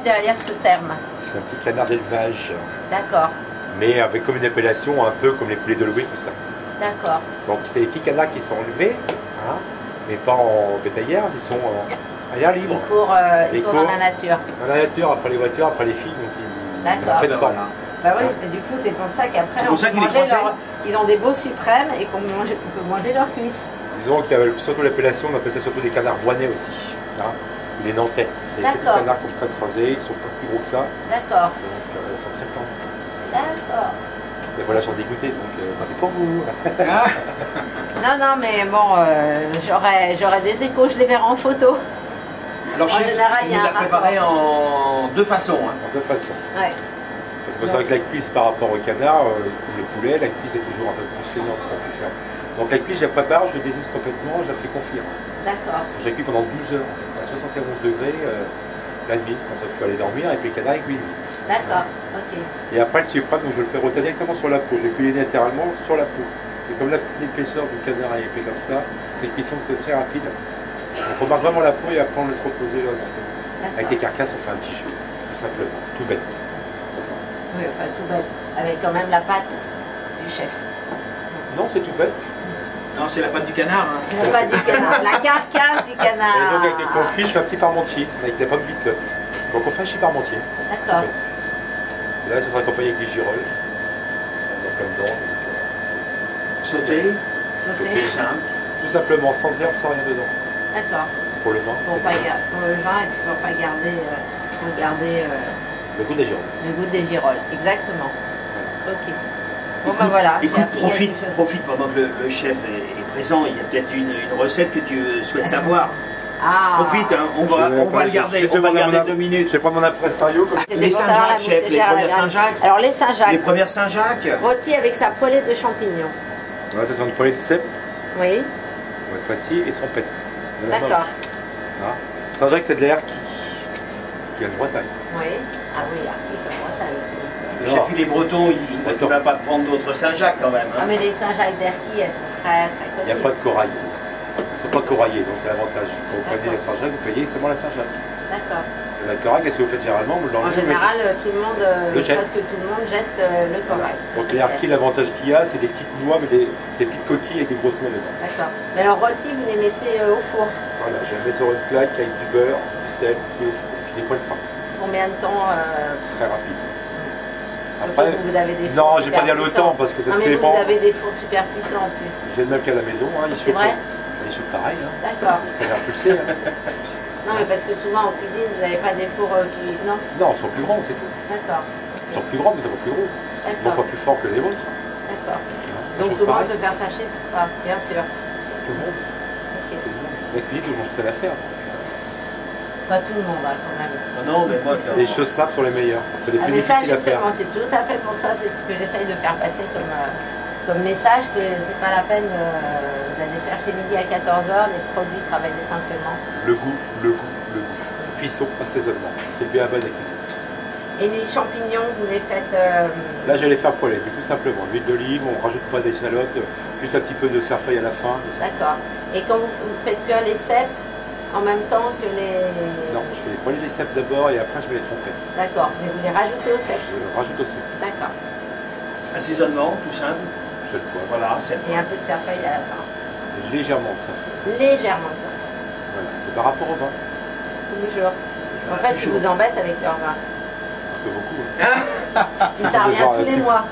derrière ce terme? C'est un petit canard d'élevage. D'accord, Mais avec comme une appellation un peu comme les poulets de Louis, tout ça. d'accord. Donc c'est les petits canards qui sont enlevés, hein, mais pas en bétaillère, ils sont à l'air libre. Ils courent dans la nature. Dans la nature, après les voitures, après les filles, donc ils prennent forme. Bah oui, et du coup c'est pour ça qu'après ils ont des beaux suprêmes et qu'on peut manger leurs cuisses. Disons qu'il y avait surtout l'appellation, on appelle ça surtout des canards rouennais aussi. Hein, ou les nantais. C'est des petits canards comme ça creusés, ils sont pas plus gros que ça. D'accord. Donc ils sont très tendres. D'accord. Et voilà, la chance d'y goûter, donc tant pis pour vous. Non, non, mais bon, j'aurais des échos, je les verrai en photo. Alors, chef, tu nous l'as préparé en deux façons. Hein. En deux façons. Ouais. Parce que c'est vrai que la cuisse par rapport au canard, comme le poulet, la cuisse est toujours un peu plus saignante qu'on peut faire. Donc la cuisse, je la prépare, je la désiste complètement, je la fais confire. D'accord. Je la cuis pendant 12 heures, à 71 degrés, la nuit, comme ça tu peux aller dormir, et puis le canard est cuit. D'accord, ok. Et après le suprême, donc je le fais rôtir directement sur la peau. Je cuis latéralement sur la peau. C'est comme l'épaisseur du canard est épais comme ça, c'est une cuisson très rapide. On remarque vraiment la peau et après on laisse reposer le reste. Avec les carcasses, on fait un petit chou, tout simplement, tout bête. Oui, enfin tout bête, avec quand même la pâte du chef. Non, c'est tout bête. Non, c'est la pâte du canard. Hein. La pâte du canard, la carcasse du canard. Et donc avec des confits, je fais un petit parmentier, avec des pommes vite. Donc on fait un petit parmentier. D'accord. Et là, ça sera accompagné avec des girolles. On a plein dedans. Sauté. Sauté. Simple. Tout simplement, sans herbe, sans rien dedans. D'accord. Pour le vin. Pour le vin et puis pour pas garder le goût des girolles. Le goût des girolles, exactement. Voilà. Ok. Bon ben voilà. Écoute, profite pendant que le chef est présent. Il y a peut-être une recette que tu souhaites savoir. Ah. Profite, hein, on va le garder. On va garder 2 minutes. Je vais prendre mon impresario. Les Saint-Jacques, chef, les premières Saint-Jacques. Alors les Saint-Jacques. Les premières Saint-Jacques. Rôti avec sa poêlée de champignons. Voilà, ça sent une poêlée de cèpe. Oui. On va être précis et trompette. D'accord. Saint-Jacques, c'est de l'air qui vient de Bretagne. Oui. Ah oui, ils sont Bretagne. Le chef, il est breton, il ne va pas prendre d'autres Saint-Jacques quand même. Hein. Ah mais les Saint-Jacques d'Erquy, elles sont très très connues. Il n'y a pas de corail. C'est pas coraillé, donc c'est l'avantage. Quand vous prenez les Saint-Jacques, vous payez seulement la Saint-Jacques. D'accord. La corail, qu'est-ce que vous faites généralement? En général, tout le monde, presque tout le monde jette le corail. Donc les harkis, l'avantage qu'il y a, c'est des petites noix, mais des petites coquilles avec des grosses noix dedans. D'accord. Mais alors rôti, vous les mettez au four? Voilà, je vais mettre sur une plaque avec du beurre, du sel, et au four. Je dépoile fin. Combien de temps Très rapide. Après, vous avez des fours. Non, je vais pas dire le temps parce que ça non, ne mais fait pas. Vous avez des fours super puissants en plus. J'ai le même qu'à la maison, hein, C'est vrai? Ils chauffent pareil. Hein. D'accord. Ça a l'air pulsé. Hein. Non, mais parce que souvent en cuisine, vous n'avez pas des fours qui. Non? Non, ils sont plus grands, c'est tout. D'accord. Ils sont plus grands, mais ça va plus gros. Ils vont pas plus fort que les vôtres. D'accord. Hein, donc tout le monde peut faire ça chez soi, bien sûr. Tout le monde. Okay. Tout le monde. La cuisine, tout le monde sait la faire. Pas tout le monde, hein, quand même. Non, mais moi, quand... Les choses simples sont les meilleures. C'est les plus difficiles à faire. C'est tout à fait pour ça, c'est ce que j'essaye de faire passer comme message, que c'est pas la peine d'aller chercher midi à 14h, les produits, travailler simplement. Le goût, le goût, le goût. Cuisson, assaisonnement. C'est le B.A.-ba de la cuisine. Et les champignons, vous les faites... Là, je vais les faire poêler, mais tout simplement. L'huile d'olive, on ne rajoute pas d'échalotes, juste un petit peu de cerfeuil à la fin. D'accord. Et quand vous faites cuire les cèpes, en même temps que les... Non, je fais poêler les cèpes d'abord et après je vais les tromper. D'accord, mais vous les rajoutez au cèpe? Je rajoute au cèpe. D'accord. Assaisonnement, tout simple. Sel poivre. Voilà, sel Et un peu de cerfeuil à la fin. Et légèrement de cerfeuil. Légèrement de cerfeuil. Voilà, c'est par rapport au vin. Toujours. En fait, je vous embête avec leur vin. Un peu beaucoup. Hein. Mais ça revient tous les mois.